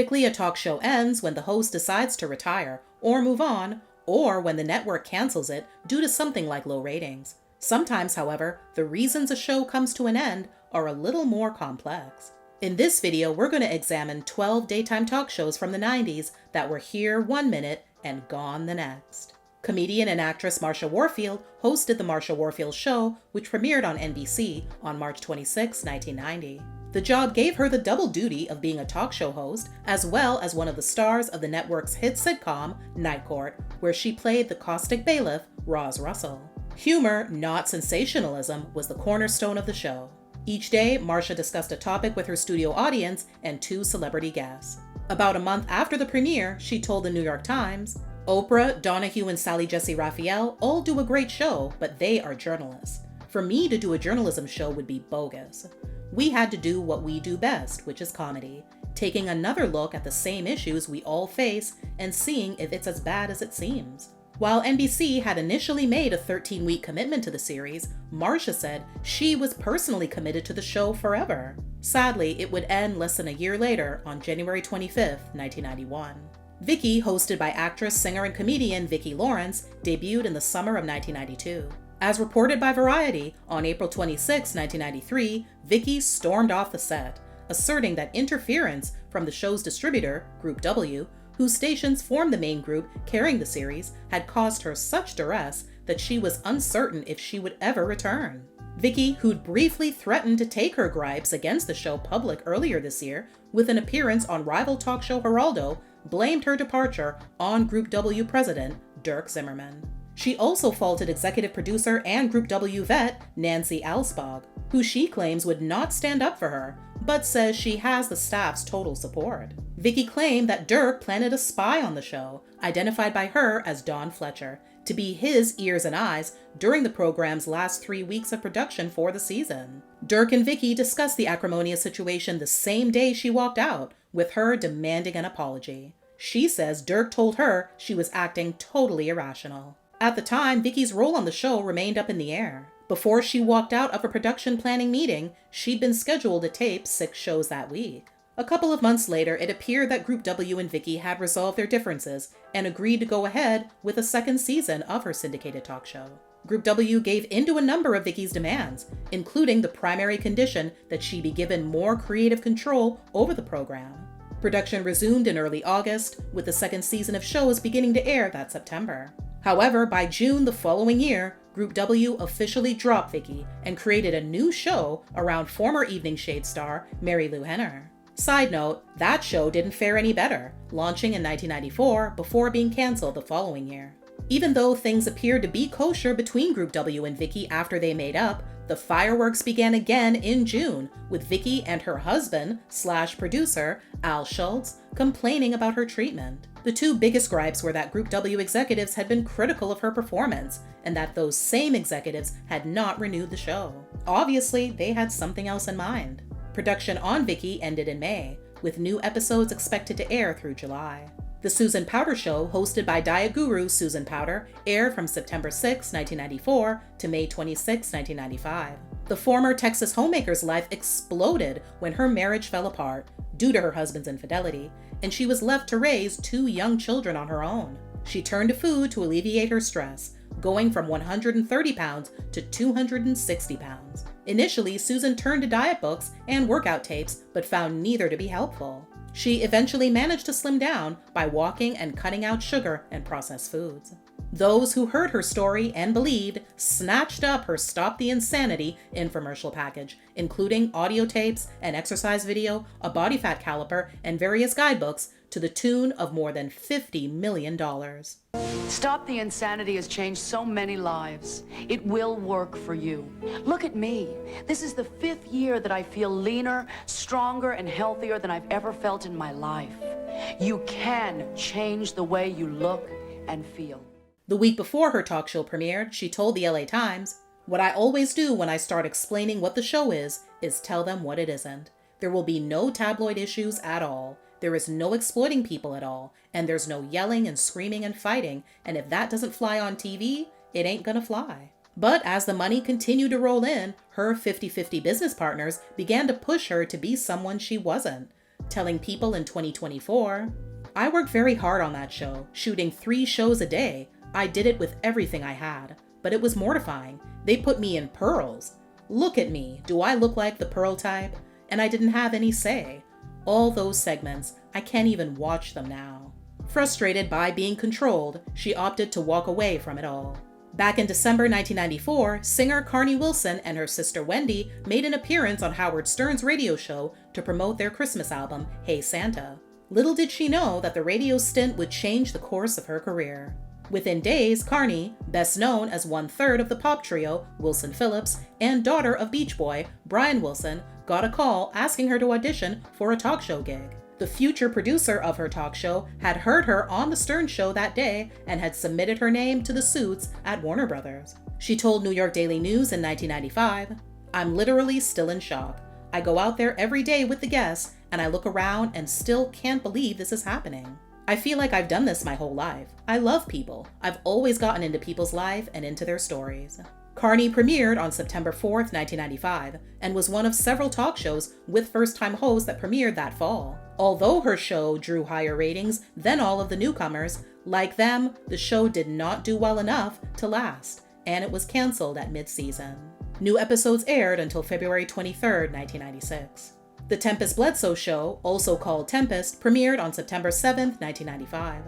Typically, a talk show ends when the host decides to retire or move on, or when the network cancels it due to something like low ratings. Sometimes, however, the reasons a show comes to an end are a little more complex. In this video, we're going to examine 12 daytime talk shows from the 90s that were here one minute and gone the next. Comedian and actress Marsha Warfield hosted The Marsha Warfield Show, which premiered on NBC on March 26, 1990. The job gave her the double duty of being a talk show host, as well as one of the stars of the network's hit sitcom, Night Court, where she played the caustic bailiff, Roz Russell. Humor, not sensationalism, was the cornerstone of the show. Each day, Marsha discussed a topic with her studio audience and 2 celebrity guests. About a month after the premiere, she told the New York Times, "Oprah, Donahue, and Sally Jessy Raphael all do a great show, but they are journalists. For me to do a journalism show would be bogus. We had to do what we do best, which is comedy, taking another look at the same issues we all face and seeing if it's as bad as it seems." While NBC had initially made a 13-week commitment to the series, Marsha said she was personally committed to the show forever. Sadly, it would end less than a year later on January 25, 1991. Vicki, hosted by actress, singer, and comedian Vicki Lawrence, debuted in the summer of 1992. As reported by Variety, on April 26, 1993, Vicki stormed off the set, asserting that interference from the show's distributor, Group W, whose stations formed the main group carrying the series, had caused her such duress that she was uncertain if she would ever return. Vicki, who'd briefly threatened to take her gripes against the show public earlier this year with an appearance on rival talk show Geraldo, blamed her departure on Group W president Dirk Zimmerman. She also faulted executive producer and Group W vet Nancy Alsbog, who she claims would not stand up for her, but says she has the staff's total support. Vicki claimed that Dirk planted a spy on the show, identified by her as Don Fletcher, to be his ears and eyes during the program's last 3 weeks of production for the season. Dirk and Vicki discussed the acrimonious situation the same day she walked out, with her demanding an apology. She says Dirk told her she was acting totally irrational. At the time, Vicki's role on the show remained up in the air. Before she walked out of a production planning meeting, she'd been scheduled to tape 6 shows that week. A couple of months later, it appeared that Group W and Vicki had resolved their differences and agreed to go ahead with a second season of her syndicated talk show. Group W gave in to a number of Vicki's demands, including the primary condition that she be given more creative control over the program. Production resumed in early August, with the second season of shows beginning to air that September. However, by June the following year, Group W officially dropped Vicki and created a new show around former Evening Shade star Mary Lou Henner. Side note, that show didn't fare any better, launching in 1994 before being canceled the following year. Even though things appeared to be kosher between Group W and Vicki after they made up, the fireworks began again in June, with Vicki and her husband/producer, Al Schultz, complaining about her treatment. The 2 biggest gripes were that Group W executives had been critical of her performance, and that those same executives had not renewed the show. Obviously, they had something else in mind. Production on Vicki ended in May, with new episodes expected to air through July. The Susan Powter Show, hosted by diet guru Susan Powter, aired from September 6, 1994 to May 26, 1995. The former Texas homemaker's life exploded when her marriage fell apart due to her husband's infidelity, and she was left to raise 2 young children on her own. She turned to food to alleviate her stress, going from 130 pounds to 260 pounds. Initially, Susan turned to diet books and workout tapes, but found neither to be helpful. She eventually managed to slim down by walking and cutting out sugar and processed foods. Those who heard her story and believed snatched up her Stop the Insanity infomercial package, including audio tapes, an exercise video, a body fat caliper, and various guidebooks, to the tune of more than $50 million. Stop the Insanity has changed so many lives. It will work for you. Look at me. This is the 5th year that I feel leaner, stronger, and healthier than I've ever felt in my life. You can change the way you look and feel. The week before her talk show premiered, she told the LA Times, "What I always do when I start explaining what the show is tell them what it isn't. There will be no tabloid issues at all. There is no exploiting people at all, and there's no yelling and screaming and fighting, and if that doesn't fly on TV, it ain't gonna fly." But as the money continued to roll in, her 50-50 business partners began to push her to be someone she wasn't. telling People in 2024, "I worked very hard on that show, shooting 3 shows a day. I did it with everything I had, but it was mortifying. They put me in pearls. Look at me, do I look like the pearl type? And I didn't have any say. All those segments, I can't even watch them now." Frustrated by being controlled, she opted to walk away from it all. Back in December 1994, singer Carnie Wilson and her sister Wendy made an appearance on Howard Stern's radio show to promote their Christmas album, Hey Santa. Little did she know that the radio stint would change the course of her career. Within days, Carnie, best known as 1/3 of the pop trio Wilson Phillips and daughter of Beach Boy Brian Wilson, got a call asking her to audition for a talk show gig. The future producer of her talk show had heard her on the Stern Show that day and had submitted her name to the suits at Warner Brothers. She told New York Daily News in 1995, "I'm literally still in shock. I go out there every day with the guests and I look around and still can't believe this is happening. I feel like I've done this my whole life. I love people. I've always gotten into people's life and into their stories." Carnie premiered on September 4th, 1995, and was one of several talk shows with first-time hosts that premiered that fall. Although her show drew higher ratings than all of the newcomers, like them, the show did not do well enough to last, and it was canceled at mid-season. New episodes aired until February 23rd, 1996. The Tempest Bledsoe Show, also called Tempest, premiered on September 7th, 1995.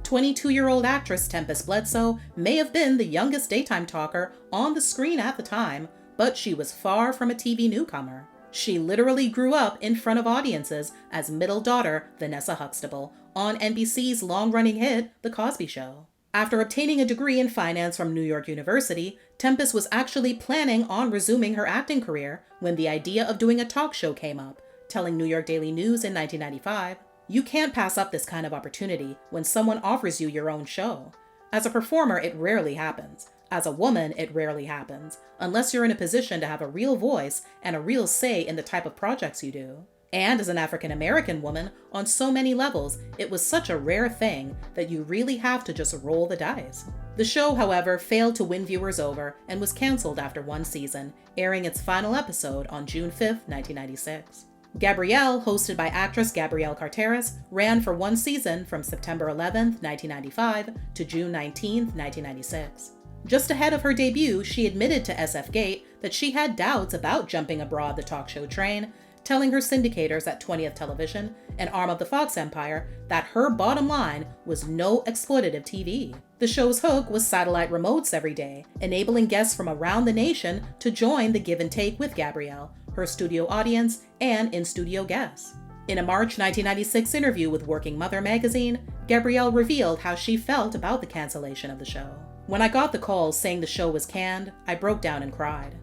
22-year-old actress Tempest Bledsoe may have been the youngest daytime talker on the screen at the time, but she was far from a TV newcomer. She literally grew up in front of audiences as middle daughter Vanessa Huxtable on NBC's long-running hit The Cosby Show. After obtaining a degree in finance from New York University, Tempest was actually planning on resuming her acting career when the idea of doing a talk show came up, telling New York Daily News in 1995, "You can't pass up this kind of opportunity when someone offers you your own show. As a performer, it rarely happens. As a woman, it rarely happens, unless you're in a position to have a real voice and a real say in the type of projects you do. And as an African-American woman, on so many levels, it was such a rare thing that you really have to just roll the dice." The show, however, failed to win viewers over and was canceled after 1 season, airing its final episode on June 5th, 1996. Gabrielle, hosted by actress Gabrielle Carteris, ran for 1 season from September 11th, 1995 to June 19th, 1996. Just ahead of her debut, she admitted to SF Gate that she had doubts about jumping aboard the talk show train, telling her syndicators at 20th Television, an arm of the Fox empire, that her bottom line was no exploitative TV. The show's hook was satellite remotes every day, enabling guests from around the nation to join the give and take with Gabrielle, her studio audience, and in-studio guests. In a March 1996 interview with Working Mother magazine, Gabrielle revealed how she felt about the cancellation of the show. "When I got the call saying the show was canned, I broke down and cried.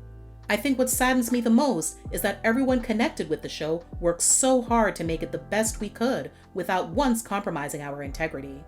I think what saddens me the most is that everyone connected with the show worked so hard to make it the best we could without once compromising our integrity.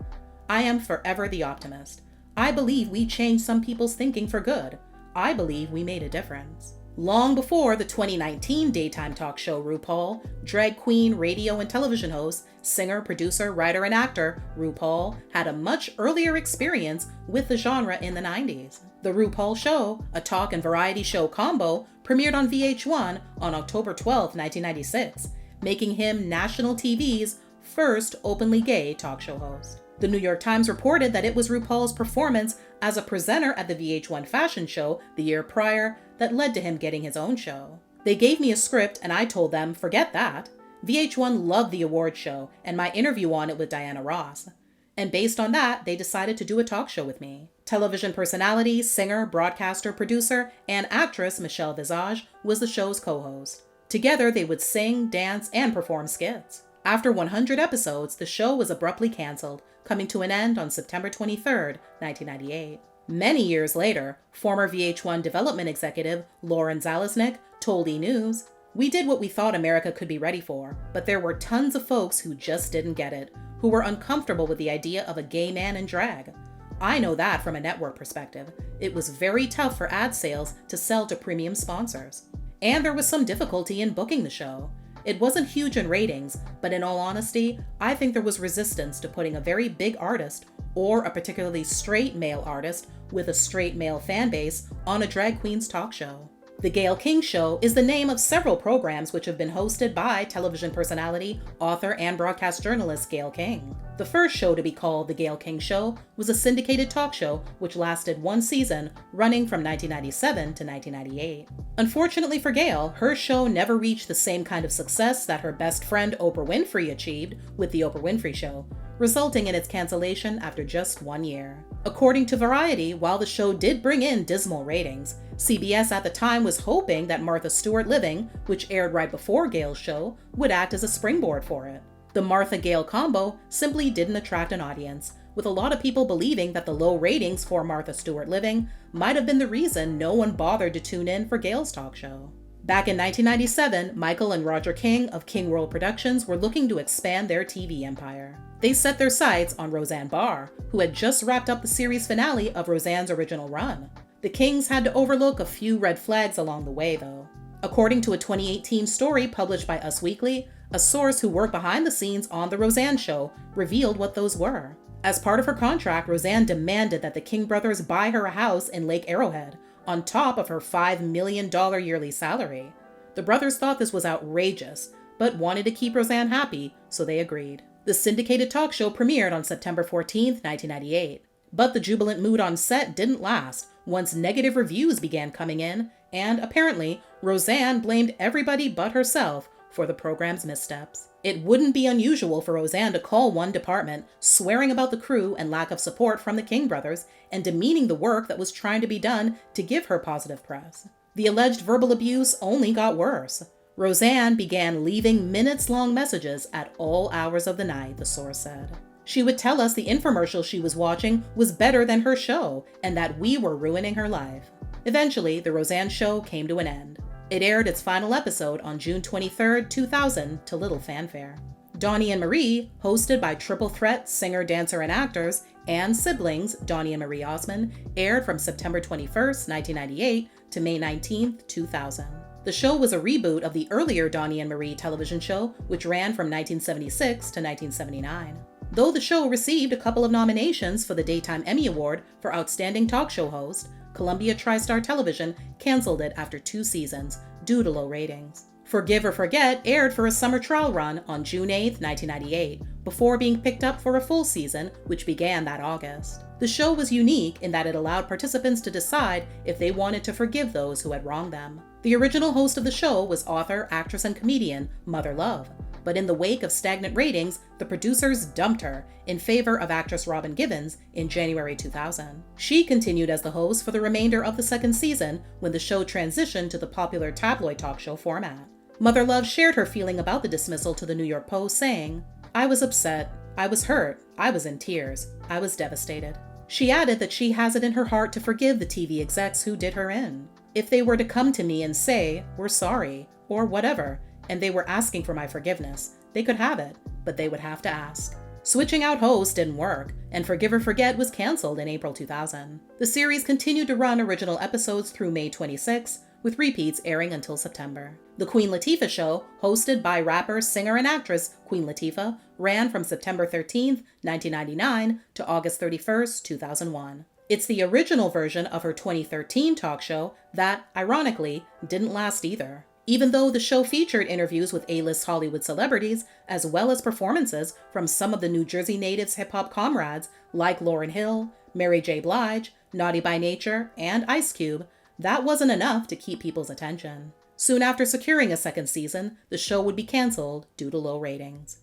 I am forever the optimist. I believe we changed some people's thinking for good. I believe we made a difference." Long before the 2019 daytime talk show RuPaul, drag queen, radio and television host, singer, producer, writer, and actor RuPaul had a much earlier experience with the genre in the 90s. The RuPaul Show, a talk and variety show combo, premiered on VH1 on October 12, 1996, making him national TV's first openly gay talk show host. The New York Times reported that it was RuPaul's performance as a presenter at the VH1 fashion show the year prior that led to him getting his own show. "They gave me a script and I told them, forget that. VH1 loved the award show and my interview on it with Diana Ross. And based on that, they decided to do a talk show with me." Television personality, singer, broadcaster, producer, and actress Michelle Visage was the show's co-host. Together, they would sing, dance, and perform skits. After 100 episodes, the show was abruptly canceled, coming to an end on September 23rd, 1998. Many years later, former VH1 development executive Lauren Zalesnik told E! News, "We did what we thought America could be ready for, but there were tons of folks who just didn't get it, who were uncomfortable with the idea of a gay man in drag. I know that from a network perspective. It was very tough for ad sales to sell to premium sponsors. And there was some difficulty in booking the show. It wasn't huge in ratings, but in all honesty, I think there was resistance to putting a very big artist or a particularly straight male artist with a straight male fan base on a drag queen's talk show." The Gayle King Show is the name of several programs which have been hosted by television personality, author, and broadcast journalist Gayle King. The first show to be called The Gayle King Show was a syndicated talk show which lasted one season, running from 1997 to 1998. Unfortunately for Gayle, her show never reached the same kind of success that her best friend Oprah Winfrey achieved with The Oprah Winfrey Show, resulting in its cancellation after just 1 year. According to Variety, while the show did bring in dismal ratings, CBS at the time was hoping that Martha Stewart Living, which aired right before Gayle's show, would act as a springboard for it. The Martha-Gayle combo simply didn't attract an audience, with a lot of people believing that the low ratings for Martha Stewart Living might have been the reason no one bothered to tune in for Gayle's talk show. Back in 1997, Michael and Roger King of King World Productions were looking to expand their TV empire. They set their sights on Roseanne Barr, who had just wrapped up the series finale of Roseanne's original run. The Kings had to overlook a few red flags along the way, though. According to a 2018 story published by Us Weekly, a source who worked behind the scenes on The Roseanne Show revealed what those were. As part of her contract, Roseanne demanded that the King brothers buy her a house in Lake Arrowhead, on top of her $5 million yearly salary. The brothers thought this was outrageous, but wanted to keep Roseanne happy, so they agreed. The syndicated talk show premiered on September 14, 1998. But the jubilant mood on set didn't last once negative reviews began coming in, and apparently, Roseanne blamed everybody but herself for the program's missteps. It wouldn't be unusual for Roseanne to call one department, swearing about the crew and lack of support from the King brothers, and demeaning the work that was trying to be done to give her positive press. The alleged verbal abuse only got worse. Roseanne began leaving minutes-long messages at all hours of the night, the source said. She would tell us the infomercial she was watching was better than her show, and that we were ruining her life. Eventually, The Roseanne Show came to an end. It aired its final episode on June 23, 2000, to little fanfare. Donnie and Marie, hosted by triple threat singer, dancer, and actors, and siblings Donnie and Marie Osmond, aired from September 21, 1998 to May 19, 2000. The show was a reboot of the earlier Donnie and Marie television show, which ran from 1976 to 1979. Though the show received a couple of nominations for the Daytime Emmy Award for Outstanding Talk Show Host, Columbia TriStar Television canceled it after 2 seasons due to low ratings. Forgive or Forget aired for a summer trial run on June 8, 1998, before being picked up for a full season, which began that August. The show was unique in that it allowed participants to decide if they wanted to forgive those who had wronged them. The original host of the show was author, actress, and comedian Mother Love, but in the wake of stagnant ratings, the producers dumped her in favor of actress Robin Givens in January 2000. She continued as the host for the remainder of the second season when the show transitioned to the popular tabloid talk show format. Mother Love shared her feeling about the dismissal to the New York Post, saying, "I was upset, I was hurt, I was in tears, I was devastated." She added that she has it in her heart to forgive the TV execs who did her in. If they were to come to me and say, "We're sorry," or whatever, and they were asking for my forgiveness, they could have it, but they would have to ask. Switching out hosts didn't work, and Forgive or Forget was canceled in April 2000. The series continued to run original episodes through May 26, with repeats airing until September. The Queen Latifah Show, hosted by rapper, singer, and actress Queen Latifah, ran from September 13, 1999 to August 31, 2001. It's the original version of her 2013 talk show that, ironically, didn't last either. Even though the show featured interviews with A-list Hollywood celebrities, as well as performances from some of the New Jersey natives' hip-hop comrades like Lauryn Hill, Mary J. Blige, Naughty by Nature, and Ice Cube, that wasn't enough to keep people's attention. Soon after securing a second season, the show would be canceled due to low ratings.